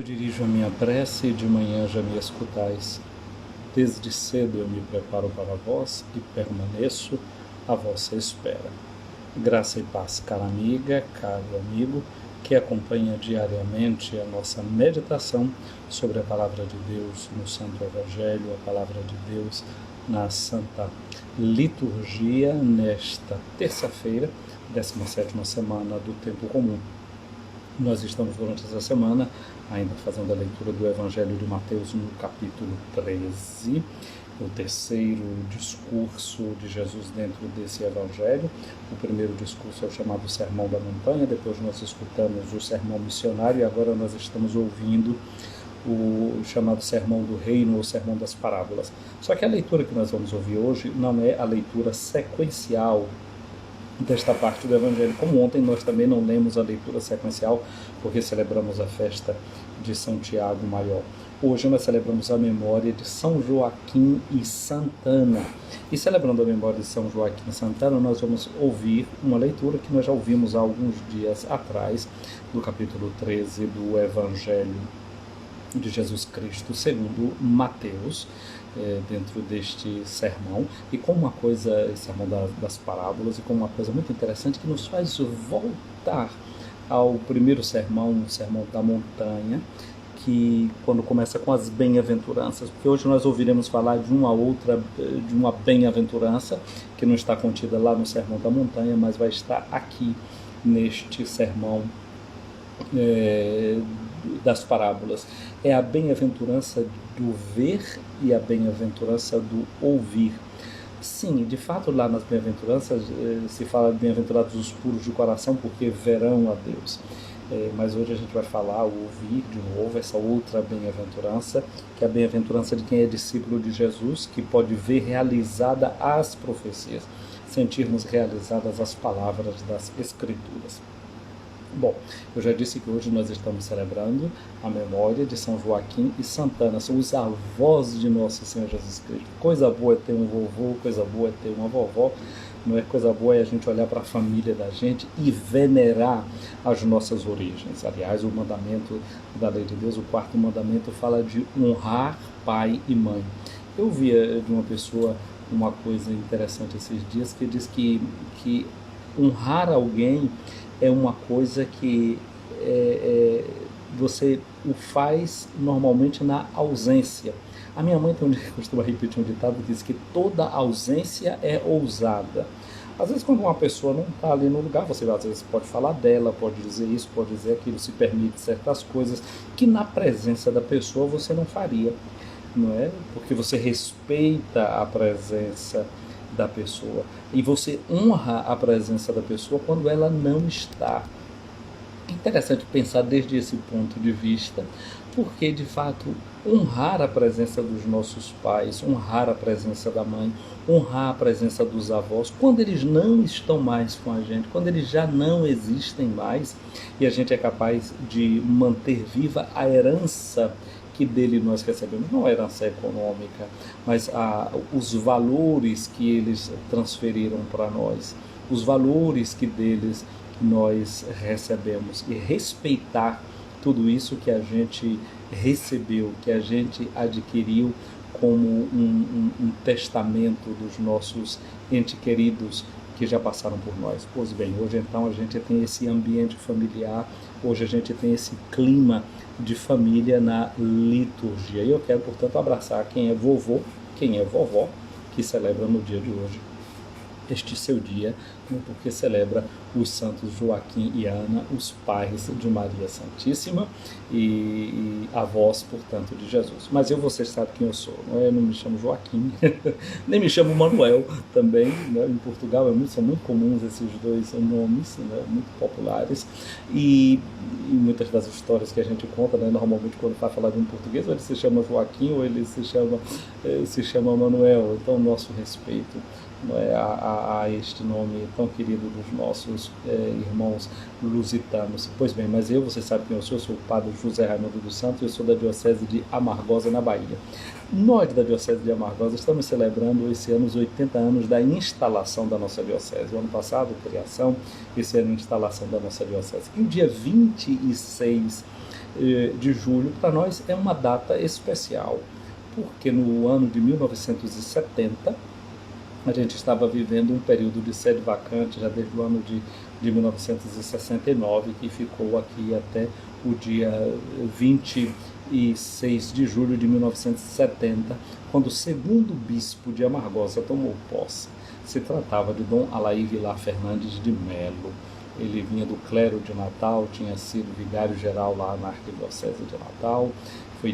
dirijo a minha prece e de manhã já me escutais. Desde cedo eu me preparo para vós e permaneço à vossa espera. Graça e paz, cara amiga, caro amigo, que acompanha diariamente a nossa meditação sobre a Palavra de Deus no Santo Evangelho, a Palavra de Deus na Santa Liturgia, nesta terça-feira, 17ª semana do Tempo Comum. Nós estamos durante essa semana ainda fazendo a leitura do Evangelho de Mateus no capítulo 13, o terceiro discurso de Jesus dentro desse Evangelho. O primeiro discurso é o chamado Sermão da Montanha, depois nós escutamos o Sermão Missionário e agora nós estamos ouvindo o chamado Sermão do Reino ou Sermão das Parábolas. Só que a leitura que nós vamos ouvir hoje não é a leitura sequencial desta parte do Evangelho. Como ontem nós também não lemos a leitura sequencial, porque celebramos a festa de São Tiago Maior. Hoje nós celebramos a memória de São Joaquim e Santana. E celebrando a memória de São Joaquim e Santana, nós vamos ouvir uma leitura que nós já ouvimos há alguns dias atrás, do capítulo 13 do Evangelho de Jesus Cristo segundo Mateus, dentro deste sermão, e com uma coisa, sermão das parábolas, e com uma coisa muito interessante que nos faz voltar ao primeiro sermão, o Sermão da Montanha, que quando começa com as bem-aventuranças, porque hoje nós ouviremos falar de uma bem-aventurança que não está contida lá no Sermão da Montanha, mas vai estar aqui neste sermão das parábolas. É a bem-aventurança do ver e a bem-aventurança do ouvir. Sim, de fato lá nas bem-aventuranças se fala de bem-aventurados os puros de coração, porque verão a Deus. Mas hoje a gente vai falar, ouvir de novo, essa outra bem-aventurança, que é a bem-aventurança de quem é discípulo de Jesus, que pode ver realizada as profecias, sentirmos realizadas as palavras das Escrituras. Bom, eu já disse que hoje nós estamos celebrando a memória de São Joaquim e Santana, são os avós de Nosso Senhor Jesus Cristo. Coisa boa é ter um vovô, coisa boa é ter uma vovó, não é? Coisa boa é a gente olhar para a família da gente e venerar as nossas origens. Aliás, o mandamento da lei de Deus, o quarto mandamento, fala de honrar pai e mãe. Eu vi de uma pessoa uma coisa interessante esses dias, que diz que honrar alguém é uma coisa que você o faz normalmente na ausência. A minha mãe também costuma repetir um ditado que diz que toda ausência é ousada. Às vezes quando uma pessoa não está ali no lugar, você às vezes pode falar dela, pode dizer isso, pode dizer aquilo, se permite certas coisas que na presença da pessoa você não faria, não é? Porque você respeita a presença da pessoa e você honra a presença da pessoa quando ela não está. É interessante pensar desde esse ponto de vista, porque de fato honrar a presença dos nossos pais, honrar a presença da mãe, honrar a presença dos avós, quando eles não estão mais com a gente, quando eles já não existem mais, e a gente é capaz de manter viva a herança que dele nós recebemos, não a herança econômica, mas os valores que eles transferiram para nós, os valores que deles nós recebemos, e respeitar tudo isso que a gente recebeu, que a gente adquiriu como um testamento dos nossos entes queridos que já passaram por nós. Pois bem, hoje então a gente tem esse ambiente familiar, hoje a gente tem esse clima de família na liturgia. E eu quero, portanto, abraçar quem é vovô, quem é vovó, que celebra no dia de hoje este seu dia, porque celebra os santos Joaquim e Ana, os pais de Maria Santíssima e avós, portanto, de Jesus. Mas vocês sabem quem eu sou, não é? Eu não me chamo Joaquim, nem me chamo Manuel também, né? Em Portugal são muito comuns esses dois nomes, né? Muito populares, e muitas das histórias que a gente conta, né? Normalmente quando vai falar de um português, ou ele se chama Joaquim ou ele se chama Manuel. Então, nosso respeito, não é, a este nome tão querido dos nossos irmãos lusitanos. Pois bem, mas você sabe quem eu sou o padre José Raimundo dos Santos, eu sou da Diocese de Amargosa, na Bahia. Nós da Diocese de Amargosa estamos celebrando esse ano os 80 anos da instalação da nossa Diocese. O ano passado, criação, esse ano instalação da nossa Diocese. E o dia 26 de julho, para nós é uma data especial, porque no ano de 1970, a gente estava vivendo um período de sede vacante, já desde o ano de 1969, que ficou aqui até o dia 26 de julho de 1970, quando o segundo bispo de Amargosa tomou posse. Se tratava de Dom Alaí Vilar Fernandes de Melo. Ele vinha do clero de Natal, tinha sido vigário-geral lá na Arquidiocese de Natal,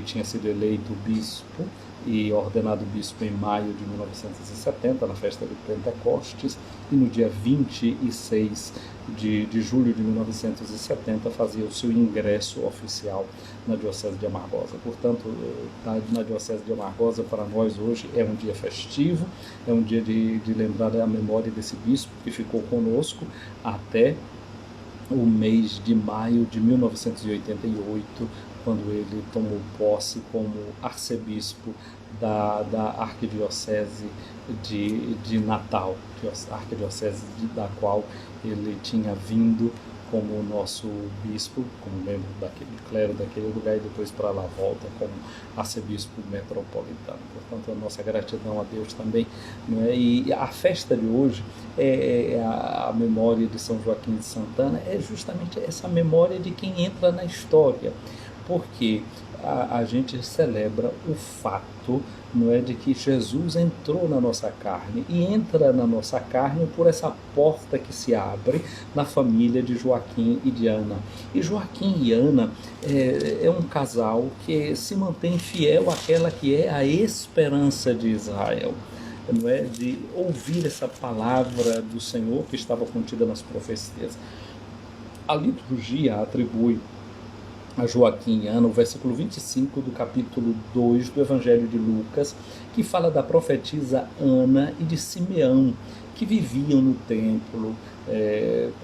tinha sido eleito bispo e ordenado bispo em maio de 1970, na festa de Pentecostes, e no dia 26 de julho de 1970 fazia o seu ingresso oficial na Diocese de Amargosa. Portanto, na Diocese de Amargosa, para nós hoje, é um dia festivo, é um dia de lembrar a memória desse bispo que ficou conosco até o mês de maio de 1988, quando ele tomou posse como arcebispo da Arquidiocese de Natal, arquidiocese da qual ele tinha vindo como nosso bispo, como membro daquele clero daquele lugar, e depois para lá volta como arcebispo metropolitano. Portanto, a nossa gratidão a Deus também, não é? E a festa de hoje a memória de São Joaquim de Santana, é justamente essa memória de quem entra na história, porque a gente celebra o fato, não é, de que Jesus entrou na nossa carne e entra na nossa carne por essa porta que se abre na família de Joaquim e de Ana. E Joaquim e Ana é um casal que se mantém fiel àquela que é a esperança de Israel, não é, de ouvir essa palavra do Senhor que estava contida nas profecias. A liturgia atribui a Joaquim e Ana o versículo 25 do capítulo 2 do Evangelho de Lucas, que fala da profetisa Ana e de Simeão, que viviam no templo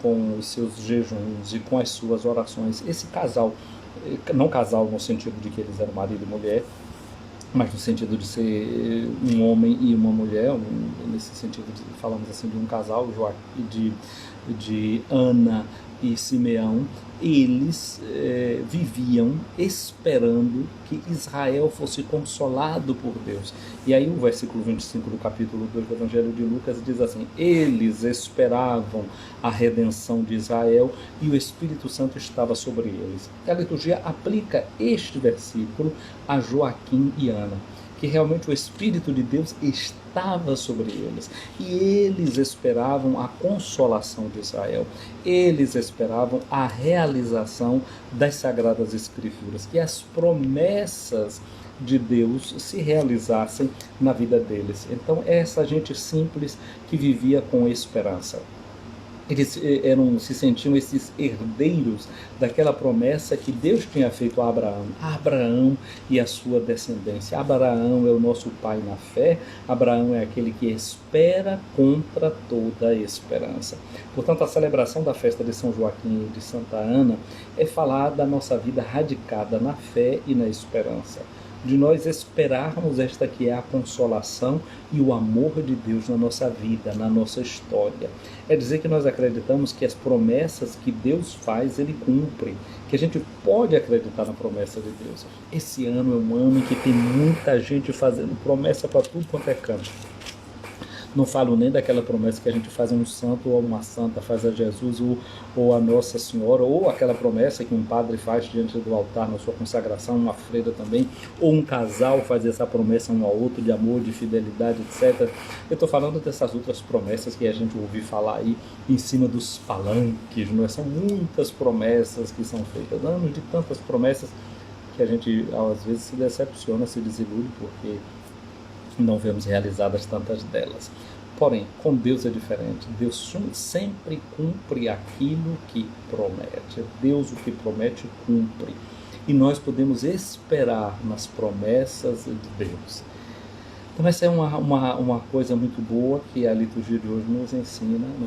com os seus jejuns e com as suas orações. Esse casal, não casal no sentido de que eles eram marido e mulher, mas no sentido de ser um homem e uma mulher, nesse sentido falamos assim de um casal, de Ana e Simeão. Eles viviam esperando que Israel fosse consolado por Deus. E aí o versículo 25 do capítulo 2 do Evangelho de Lucas diz assim: eles esperavam a redenção de Israel e o Espírito Santo estava sobre eles. A liturgia aplica este versículo a Joaquim e Ana, que realmente o Espírito de Deus estava sobre eles, e eles esperavam a consolação de Israel, eles esperavam a realização das Sagradas Escrituras, que as promessas de Deus se realizassem na vida deles. Então, essa gente simples que vivia com esperança. Eles se sentiam esses herdeiros daquela promessa que Deus tinha feito a Abraão e a sua descendência. Abraão é o nosso pai na fé, Abraão é aquele que espera contra toda a esperança. Portanto, a celebração da festa de São Joaquim e de Santa Ana é falar da nossa vida radicada na fé e na esperança, de nós esperarmos esta que é a consolação e o amor de Deus na nossa vida, na nossa história. É dizer que nós acreditamos que as promessas que Deus faz, Ele cumpre, que a gente pode acreditar na promessa de Deus. Esse ano é um ano em que tem muita gente fazendo promessa para tudo quanto é canto. Não falo nem daquela promessa que a gente faz a um santo ou a uma santa, faz a Jesus ou a Nossa Senhora, ou aquela promessa que um padre faz diante do altar na sua consagração, uma freira também, ou um casal faz essa promessa um ao outro de amor, de fidelidade, etc. Eu estou falando dessas outras promessas que a gente ouve falar aí em cima dos palanques, não é? São muitas promessas que são feitas, anos de tantas promessas que a gente às vezes se decepciona, se desilude, porque não vemos realizadas tantas delas. Porém, com Deus é diferente. Deus sempre cumpre aquilo que promete. Deus, o que promete, cumpre. E nós podemos esperar nas promessas de Deus. Então essa é uma coisa muito boa que a liturgia de hoje nos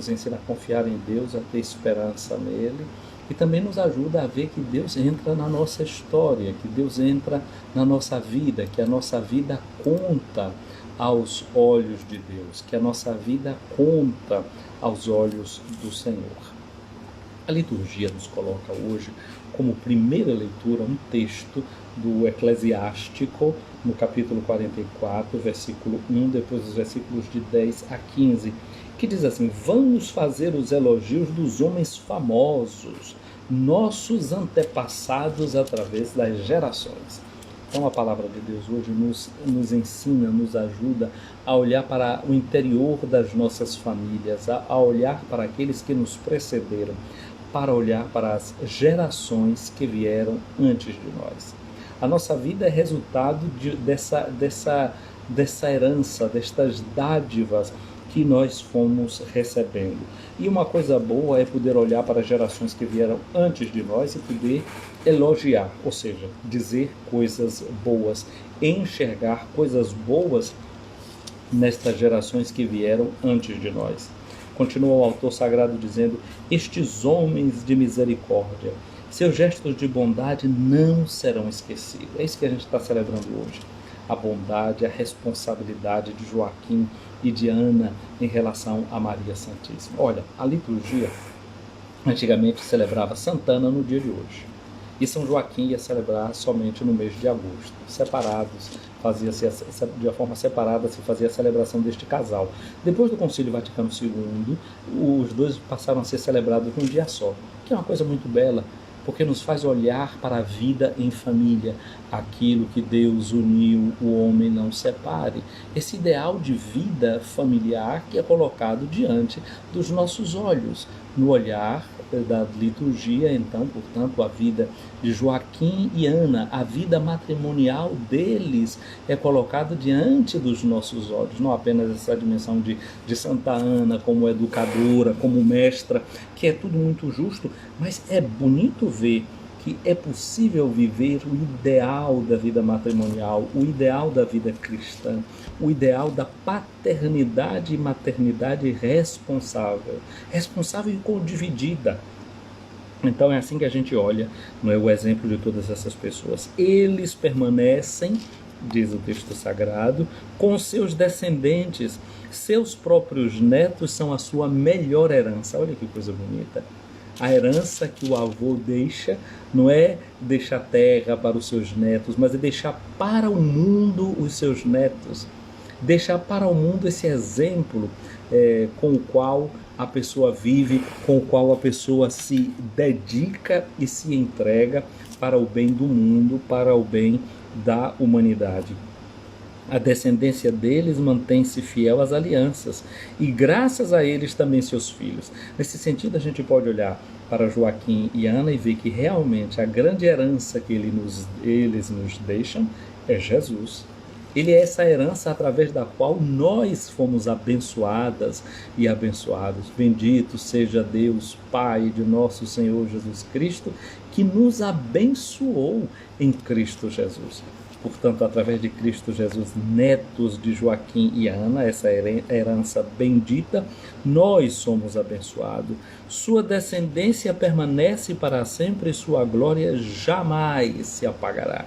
ensina a confiar em Deus, a ter esperança nele, e também nos ajuda a ver que Deus entra na nossa história, que Deus entra na nossa vida, que a nossa vida conta aos olhos de Deus, que a nossa vida conta aos olhos do Senhor. A liturgia nos coloca hoje como primeira leitura um texto do Eclesiástico, no capítulo 44, versículo 1, depois os versículos de 10 a 15, que diz assim: vamos fazer os elogios dos homens famosos, nossos antepassados através das gerações. Então a palavra de Deus hoje nos ensina, nos ajuda a olhar para o interior das nossas famílias, a olhar para aqueles que nos precederam, para olhar para as gerações que vieram antes de nós. A nossa vida é resultado dessa herança, destas dádivas que nós fomos recebendo. E uma coisa boa é poder olhar para as gerações que vieram antes de nós e poder elogiar, ou seja, dizer coisas boas, enxergar coisas boas nestas gerações que vieram antes de nós. Continua o autor sagrado dizendo: estes homens de misericórdia, seus gestos de bondade não serão esquecidos. É isso que a gente está celebrando hoje. A bondade, a responsabilidade de Joaquim e de Ana em relação a Maria Santíssima. Olha, a liturgia antigamente celebrava Santa Ana no dia de hoje. E São Joaquim ia celebrar somente no mês de agosto. Separados, de uma forma separada se fazia a celebração deste casal. Depois do Concílio Vaticano II, os dois passaram a ser celebrados num dia só, que é uma coisa muito bela, porque nos faz olhar para a vida em família, aquilo que Deus uniu, o homem não separe. Esse ideal de vida familiar que é colocado diante dos nossos olhos, no olhar da liturgia. Então, portanto, a vida de Joaquim e Ana, a vida matrimonial deles é colocada diante dos nossos olhos, não apenas essa dimensão de Santa Ana como educadora, como mestra, que é tudo muito justo, mas é bonito ver que é possível viver o ideal da vida matrimonial, o ideal da vida cristã, o ideal da paternidade e maternidade responsável e dividida. Então é assim que a gente olha, não é, o exemplo de todas essas pessoas. Eles permanecem, diz o texto sagrado, com seus descendentes, seus próprios netos são a sua melhor herança. Olha que coisa bonita. A herança que o avô deixa não é deixar terra para os seus netos, mas é deixar para o mundo os seus netos. Deixar para o mundo esse exemplo com o qual a pessoa vive, com o qual a pessoa se dedica e se entrega para o bem do mundo, para o bem da humanidade. A descendência deles mantém-se fiel às alianças e graças a eles também seus filhos. Nesse sentido, a gente pode olhar para Joaquim e Ana e ver que realmente a grande herança que eles nos deixam é Jesus. Ele é essa herança através da qual nós fomos abençoadas e abençoados. Bendito seja Deus, Pai de nosso Senhor Jesus Cristo, que nos abençoou em Cristo Jesus. Portanto, através de Cristo Jesus, netos de Joaquim e Ana, essa herança bendita, nós somos abençoados. Sua descendência permanece para sempre e sua glória jamais se apagará.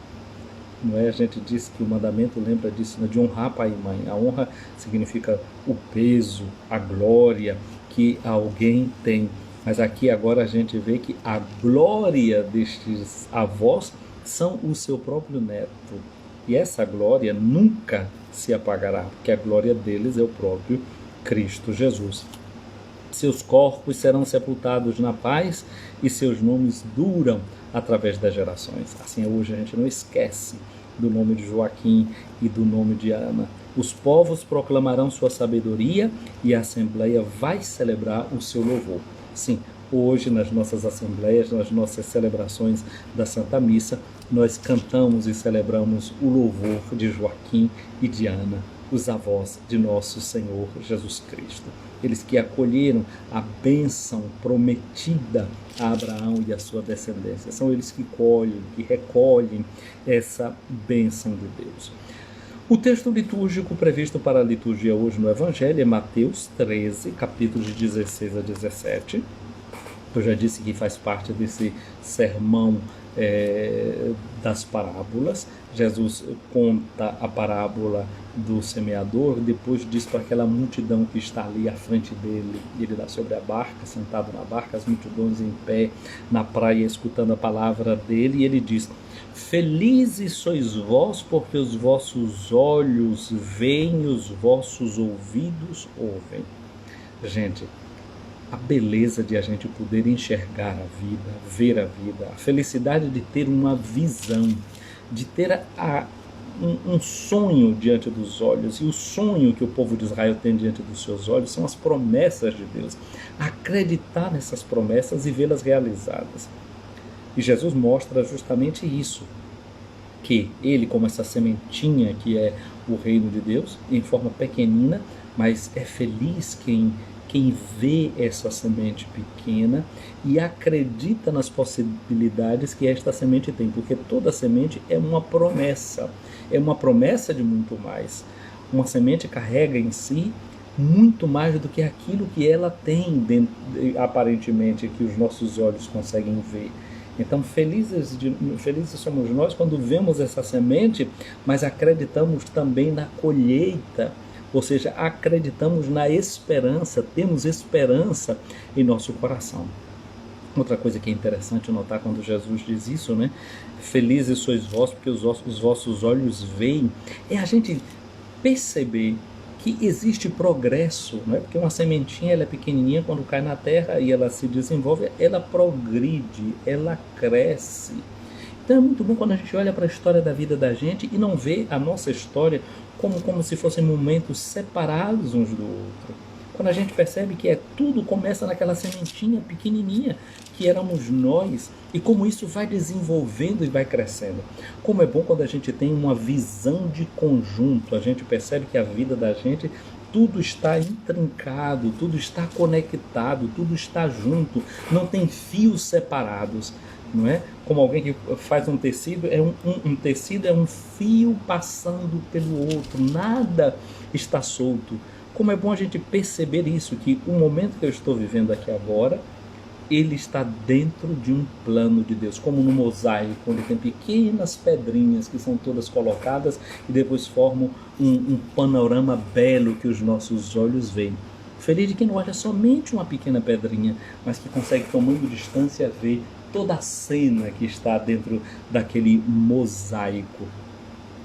Não é? A gente diz que o mandamento lembra disso, né? De honrar pai e mãe. A honra significa o peso, a glória que alguém tem. Mas aqui agora a gente vê que a glória destes avós são o seu próprio neto. E essa glória nunca se apagará, porque a glória deles é o próprio Cristo Jesus. Seus corpos serão sepultados na paz e seus nomes duram através das gerações. Assim, hoje a gente não esquece do nome de Joaquim e do nome de Ana. Os povos proclamarão sua sabedoria e a Assembleia vai celebrar o seu louvor. Sim, hoje nas nossas assembleias, nas nossas celebrações da Santa Missa, nós cantamos e celebramos o louvor de Joaquim e de Ana, os avós de nosso Senhor Jesus Cristo. Eles que acolheram a bênção prometida a Abraão e a sua descendência. São eles que recolhem essa bênção de Deus. O texto litúrgico previsto para a liturgia hoje no Evangelho é Mateus 13, capítulos de 16 a 17. Eu já disse que faz parte desse sermão das parábolas. Jesus conta a parábola do semeador, depois diz para aquela multidão que está ali à frente dele, ele está sobre a barca, sentado na barca, as multidões em pé na praia escutando a palavra dele, e ele diz: felizes sois vós, porque os vossos olhos veem, os vossos ouvidos ouvem. Gente, a beleza de a gente poder enxergar a vida, ver a vida, a felicidade de ter uma visão, de ter um sonho diante dos olhos, e o sonho que o povo de Israel tem diante dos seus olhos são as promessas de Deus, acreditar nessas promessas e vê-las realizadas. E Jesus mostra justamente isso, que ele, como essa sementinha que é o reino de Deus, em forma pequenina, mas é feliz quem vê essa semente pequena e acredita nas possibilidades que esta semente tem, porque toda semente é uma promessa de muito mais. Uma semente carrega em si muito mais do que aquilo que ela tem dentro, aparentemente, que os nossos olhos conseguem ver. Então, felizes somos nós quando vemos essa semente, mas acreditamos também na colheita, ou seja, acreditamos na esperança, temos esperança em nosso coração. Outra coisa que é interessante notar quando Jesus diz isso, né? Felizes sois vós, porque os vossos olhos veem, é a gente perceber que existe progresso, né? Porque uma sementinha, ela é pequenininha, quando cai na terra e ela se desenvolve, ela progride, ela cresce. Então é muito bom quando a gente olha para a história da vida da gente e não vê a nossa história como se fossem momentos separados uns do outro. Quando a gente percebe que tudo começa naquela sementinha pequenininha que éramos nós, e como isso vai desenvolvendo e vai crescendo. Como é bom quando a gente tem uma visão de conjunto, a gente percebe que a vida da gente, tudo está intrincado, tudo está conectado, tudo está junto, não tem fios separados. Não é? Como alguém que faz um tecido, um tecido é um fio passando pelo outro, nada está solto. Como é bom a gente perceber isso, que o momento que eu estou vivendo aqui agora, ele está dentro de um plano de Deus, como no mosaico, onde tem pequenas pedrinhas que são todas colocadas e depois formam um panorama belo que os nossos olhos veem. Feliz de quem não olha somente uma pequena pedrinha, mas que consegue, tomando distância, ver toda a cena que está dentro daquele mosaico,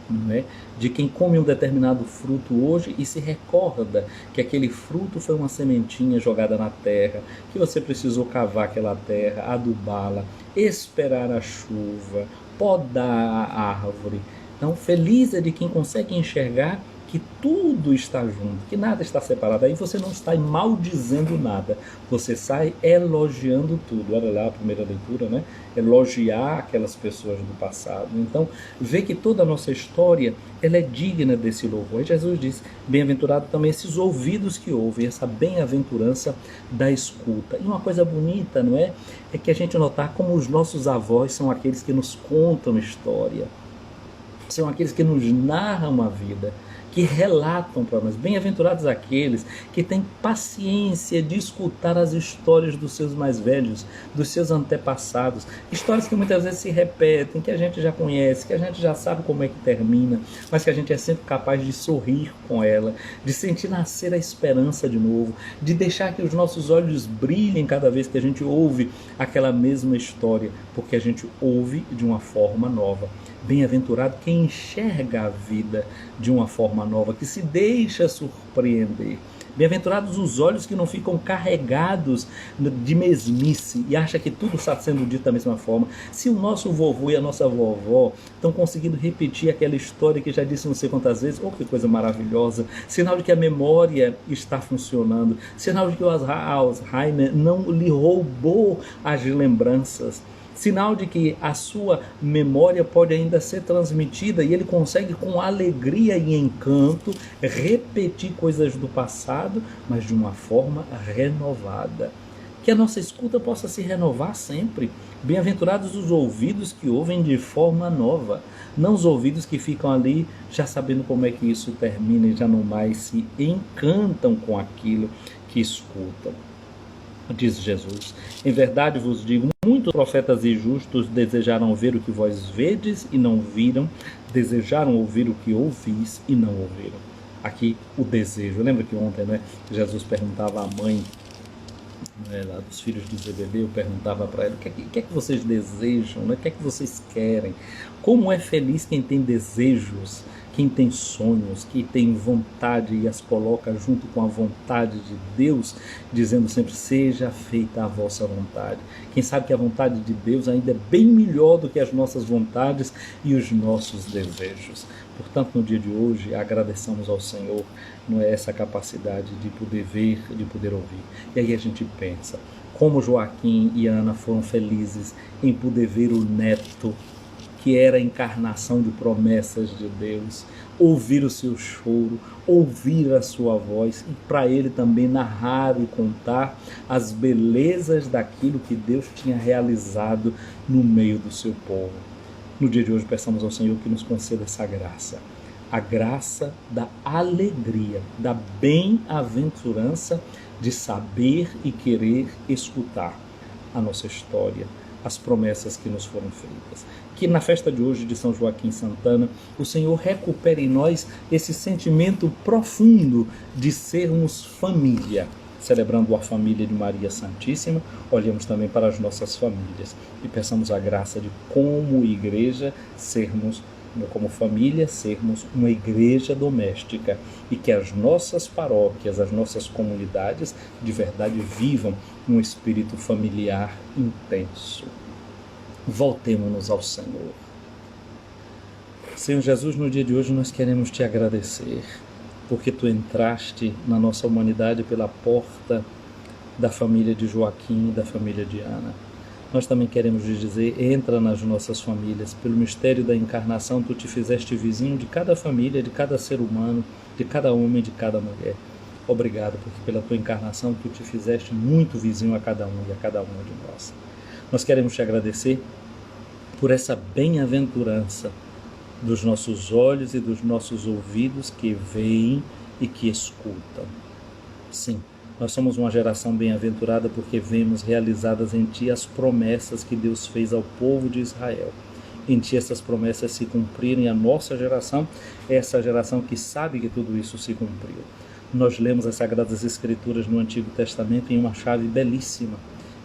né? De quem come um determinado fruto hoje e se recorda que aquele fruto foi uma sementinha jogada na terra, que você precisou cavar aquela terra, adubá-la, esperar a chuva, podar a árvore. Então, feliz é de quem consegue enxergar que tudo está junto, que nada está separado. Aí você não está maldizendo nada, você sai elogiando tudo. Olha lá a primeira leitura, né? Elogiar aquelas pessoas do passado. Então, vê que toda a nossa história, ela é digna desse louvor. E Jesus diz: bem-aventurado também esses ouvidos que ouvem, essa bem-aventurança da escuta. E uma coisa bonita, não é? É que a gente notar como os nossos avós são aqueles que nos contam história, são aqueles que nos narram a vida, que relatam para nós. Bem-aventurados aqueles que têm paciência de escutar as histórias dos seus mais velhos, dos seus antepassados, histórias que muitas vezes se repetem, que a gente já conhece, que a gente já sabe como é que termina, mas que a gente é sempre capaz de sorrir com ela, de sentir nascer a esperança de novo, de deixar que os nossos olhos brilhem cada vez que a gente ouve aquela mesma história, porque a gente ouve de uma forma nova. Bem-aventurado quem enxerga a vida de uma forma nova, que se deixa surpreender. Bem-aventurados os olhos que não ficam carregados de mesmice e acham que tudo está sendo dito da mesma forma. Se o nosso vovô e a nossa vovó estão conseguindo repetir aquela história que já disse não sei quantas vezes, oh, que coisa maravilhosa, sinal de que a memória está funcionando, sinal de que o Alzheimer não lhe roubou as lembranças, sinal de que a sua memória pode ainda ser transmitida e ele consegue com alegria e encanto repetir coisas do passado, mas de uma forma renovada. Que a nossa escuta possa se renovar sempre. Bem-aventurados os ouvidos que ouvem de forma nova, não os ouvidos que ficam ali já sabendo como é que isso termina e já não mais se encantam com aquilo que escutam. diz Jesus. Em verdade vos digo, muitos profetas e justos desejaram ver o que vós vedes e não viram, desejaram ouvir o que ouvis e não ouviram. Aqui o desejo. Lembra que ontem, né, Jesus perguntava à mãe, né, lá dos filhos de Zebedeu, perguntava para ela: o que é que vocês desejam, né? O que é que vocês querem? Como é feliz quem tem desejos, quem tem sonhos, que tem vontade e as coloca junto com a vontade de Deus, dizendo sempre: seja feita a vossa vontade. Quem sabe que a vontade de Deus ainda é bem melhor do que as nossas vontades e os nossos desejos. Portanto, no dia de hoje, agradeçamos ao Senhor, não é, essa capacidade de poder ver, de poder ouvir. E aí a gente pensa, como Joaquim e Ana foram felizes em poder ver o neto, que era a encarnação de promessas de Deus, ouvir o seu choro, ouvir a sua voz, e para ele também narrar e contar as belezas daquilo que Deus tinha realizado no meio do seu povo. No dia de hoje, peçamos ao Senhor que nos conceda essa graça, a graça da alegria, da bem-aventurança de saber e querer escutar a nossa história, as promessas que nos foram feitas. Que na festa de hoje de São Joaquim Santana, o Senhor recupere em nós esse sentimento profundo de sermos família. Celebrando a família de Maria Santíssima, olhamos também para as nossas famílias e peçamos a graça de, como igreja, sermos, como família, sermos uma igreja doméstica, e que as nossas paróquias, as nossas comunidades, de verdade vivam um espírito familiar intenso. Voltemo-nos ao Senhor. Senhor Jesus, no dia de hoje nós queremos te agradecer, porque tu entraste na nossa humanidade pela porta da família de Joaquim e da família de Ana. Nós também queremos te dizer: entra nas nossas famílias. Pelo mistério da encarnação, tu te fizeste vizinho de cada família, de cada ser humano, de cada homem, de cada mulher. Obrigado, porque pela tua encarnação tu te fizeste muito vizinho a cada um e a cada uma de nós. Nós queremos te agradecer por essa bem-aventurança dos nossos olhos e dos nossos ouvidos que veem e que escutam. Sim, nós somos uma geração bem-aventurada porque vemos realizadas em Ti as promessas que Deus fez ao povo de Israel. Em Ti essas promessas se cumpriram, a nossa geração é essa geração que sabe que tudo isso se cumpriu. Nós lemos as Sagradas Escrituras no Antigo Testamento em uma chave belíssima,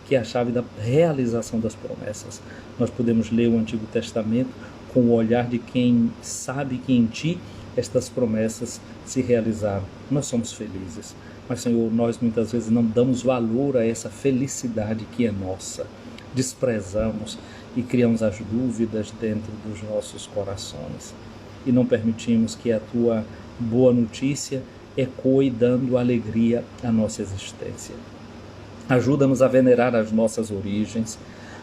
que é a chave da realização das promessas. Nós podemos ler o Antigo Testamento com o olhar de quem sabe que em Ti estas promessas se realizaram. Nós somos felizes, mas, Senhor, nós muitas vezes não damos valor a essa felicidade que é nossa. Desprezamos e criamos as dúvidas dentro dos nossos corações e não permitimos que a Tua boa notícia ecoe dando alegria à nossa existência. Ajuda-nos a venerar as nossas origens,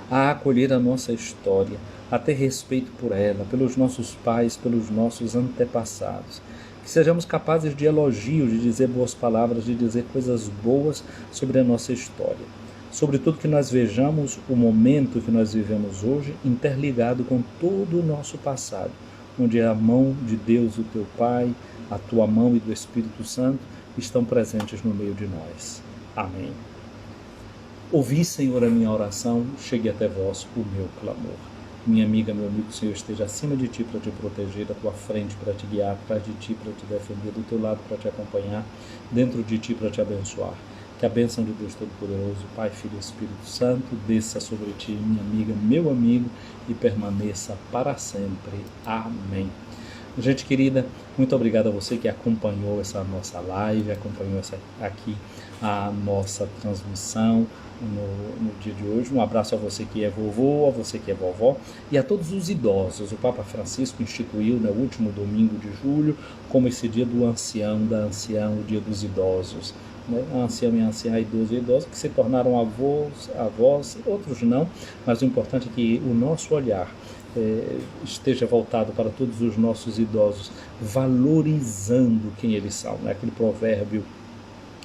a acolher a nossa história, a ter respeito por ela, pelos nossos pais, pelos nossos antepassados. Que sejamos capazes de elogio, de dizer boas palavras, de dizer coisas boas sobre a nossa história. Sobretudo que nós vejamos o momento que nós vivemos hoje interligado com todo o nosso passado, onde a mão de Deus, o Teu Pai, a Tua mão e do Espírito Santo estão presentes no meio de nós. Amém. Ouvi, Senhor, a minha oração, chegue até vós o meu clamor. Minha amiga, meu amigo, o Senhor esteja acima de ti para te proteger, à tua frente para te guiar, atrás de ti para te defender, do teu lado para te acompanhar, dentro de ti para te abençoar. Que a bênção de Deus Todo-Poderoso, Pai, Filho e Espírito Santo, desça sobre ti, minha amiga, meu amigo, e permaneça para sempre. Amém. Gente querida, muito obrigado a você que acompanhou essa nossa live, acompanhou aqui a nossa transmissão no dia de hoje. Um abraço a você que é vovô, a você que é vovó e a todos os idosos. O Papa Francisco instituiu no último domingo de julho como esse dia do ancião, da anciã, o dia dos idosos. Ancião e anciã, idoso e idosa que se tornaram avós, outros não, mas o importante é que o nosso olhar esteja voltado para todos os nossos idosos, valorizando quem eles são. Aquele provérbio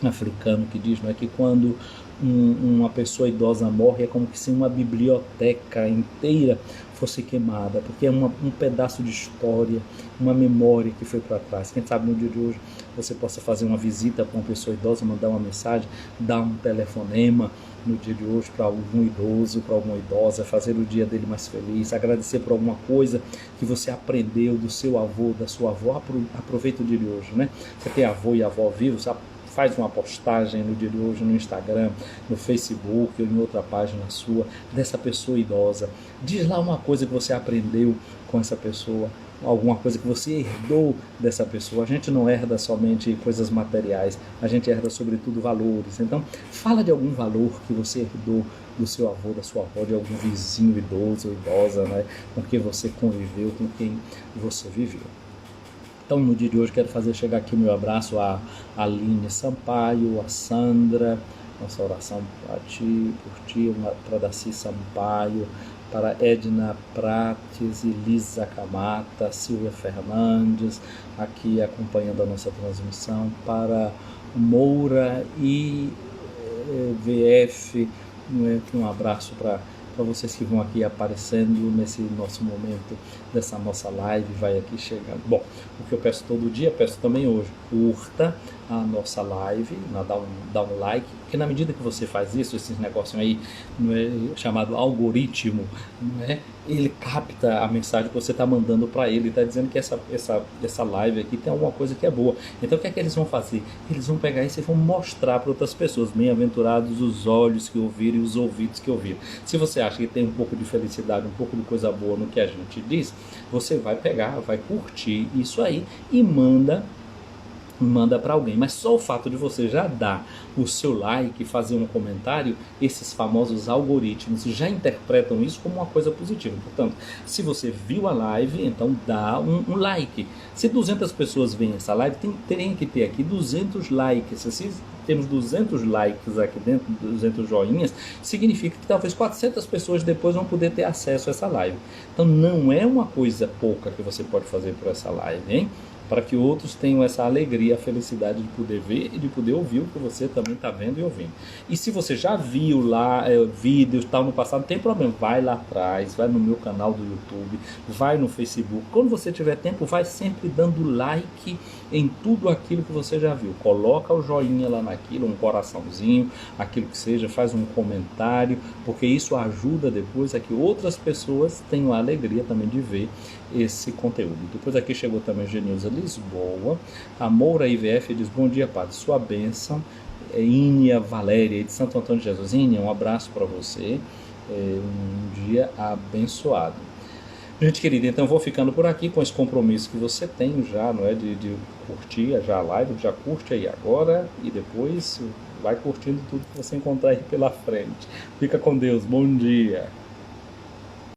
africano que diz, que quando uma pessoa idosa morre é como que se uma biblioteca inteira fosse queimada, porque é um pedaço de história, uma memória que foi para trás. Quem sabe no dia de hoje você possa fazer uma visita para uma pessoa idosa, mandar uma mensagem, dar um telefonema no dia de hoje para algum idoso, para alguma idosa, fazer o dia dele mais feliz, agradecer por alguma coisa que você aprendeu do seu avô, da sua avó. Aproveita o dia de hoje, né? Você tem avô e avó vivos, faz uma postagem no dia de hoje no Instagram, no Facebook ou em outra página sua, dessa pessoa idosa. Diz lá uma coisa que você aprendeu com essa pessoa, alguma coisa que você herdou dessa pessoa. A gente não herda somente coisas materiais, a gente herda sobretudo valores. Então, fala de algum valor que você herdou do seu avô, da sua avó, de algum vizinho idoso ou idosa, né, com quem você conviveu, com quem você viveu. Então, no dia de hoje, quero fazer chegar aqui o meu abraço a Aline Sampaio, a Sandra, nossa oração para ti, por ti, para Daci Sampaio, para Edna Prates, Elisa Camata, Silvia Fernandes, aqui acompanhando a nossa transmissão, para Moura e VF, um abraço para vocês que vão aqui aparecendo nesse nosso momento, dessa nossa live, vai aqui chegando. Bom, o que eu peço todo dia, peço também hoje, curta a nossa live, dá um like, porque na medida que você faz isso, esses negócios aí, não é, chamado algoritmo, não é, ele capta a mensagem que você está mandando para ele, está dizendo que essa live aqui tem alguma coisa que é boa. Então o que é que eles vão fazer? Eles vão pegar isso e vão mostrar para outras pessoas. Bem-aventurados os olhos que ouviram e os ouvidos que ouviram. Se você acha que tem um pouco de felicidade, um pouco de coisa boa no que a gente diz, você vai pegar, vai curtir isso aí e manda para alguém. Mas só o fato de você já dar o seu like, fazer um comentário, esses famosos algoritmos já interpretam isso como uma coisa positiva. Portanto, se você viu a live, então dá um like. Se 200 pessoas veem essa live, tem que ter aqui 200 likes. Se temos 200 likes aqui dentro, 200 joinhas, significa que talvez 400 pessoas depois vão poder ter acesso a essa live. Então não é uma coisa pouca que você pode fazer por essa live, hein? Para que outros tenham essa alegria, a felicidade de poder ver e de poder ouvir o que você também está vendo e ouvindo. E se você já viu lá vídeos tal no passado, não tem problema, vai lá atrás, vai no meu canal do YouTube, vai no Facebook. Quando você tiver tempo, vai sempre dando like em tudo aquilo que você já viu. Coloca o joinha lá naquilo, um coraçãozinho, aquilo que seja, faz um comentário, porque isso ajuda depois a que outras pessoas tenham a alegria também de ver esse conteúdo. Depois aqui chegou também Genilza Lisboa, a Moura IVF diz: bom dia, padre, sua bênção. Ínia Valéria de Santo Antônio de Jesus. Ínia, um abraço para você, um dia abençoado. Gente querida, então eu vou ficando por aqui com esse compromisso que você tem já, não é, de curtir já a live, já curte aí agora e depois vai curtindo tudo que você encontrar aí pela frente. Fica com Deus, bom dia.